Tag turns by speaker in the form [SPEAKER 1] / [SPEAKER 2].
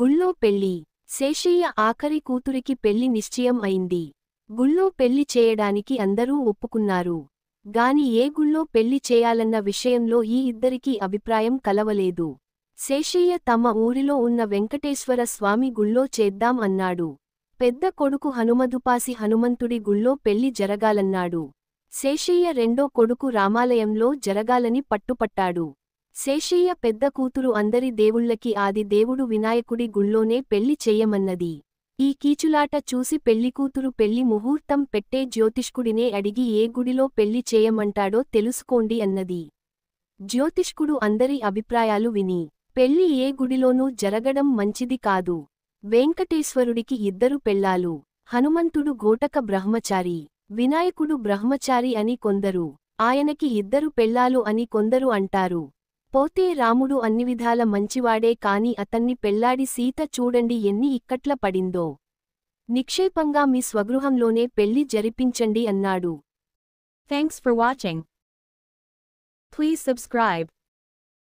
[SPEAKER 1] గుళ్ళో పెళ్లి. శేషయ్య ఆఖరి కూతురికి పెళ్లి నిశ్చయం అయింది. గుళ్ళో పెళ్లి చేయడానికి అందరూ ఒప్పుకున్నారు. గాని ఏ గుళ్ళో పెళ్లి చేయాలన్న విషయంలో ఈ ఇద్దరికీ అభిప్రాయం కలవలేదు. శేషయ్య తమ ఊరిలో ఉన్న వెంకటేశ్వర స్వామి గుళ్ళో చేద్దాం అన్నాడు. పెద్ద కొడుకు హనుమదుపాసి హనుమంతుడి గుళ్ళో పెళ్లి జరగాలన్నాడు. శేషయ్య రెండో కొడుకు రామాలయంలో జరగాలని పట్టుపట్టాడు. శేషయ్య పెద్ద కూతురు అందరి దేవుళ్ళకి ఆది దేవుడు వినాయకుడి గుళ్ళోనే పెళ్లి చెయ్యమన్నది. ఈ కీచులాట చూసి పెళ్లికూతురు పెళ్లి ముహూర్తం పెట్టే జ్యోతిష్కుడినే అడిగి ఏ గుడిలో పెళ్లి చేయమంటాడో తెలుసుకోండి అన్నది. జ్యోతిష్కుడు అందరి అభిప్రాయాలు విని, పెళ్లి ఏ గుడిలోనూ జరగడం మంచిది కాదు. వెంకటేశ్వరుడికి ఇద్దరు పెళ్ళాలు. హనుమంతుడు గోటక బ్రహ్మచారి, వినాయకుడు బ్రహ్మచారి అని కొందరు, ఆయనకి ఇద్దరు పెళ్ళాలు అని కొందరు అంటారు. పోతే రాముడు అన్నివిధాల మంచివాడే కాని అతన్ని పెళ్లాడి సీత చూడండి ఎన్ని ఇక్కట్ల పడిందో. నిక్షేపంగా మీ స్వగృహంలోనే పెళ్లి జరిపించండి అన్నాడు.
[SPEAKER 2] Thanks for watching. Please subscribe.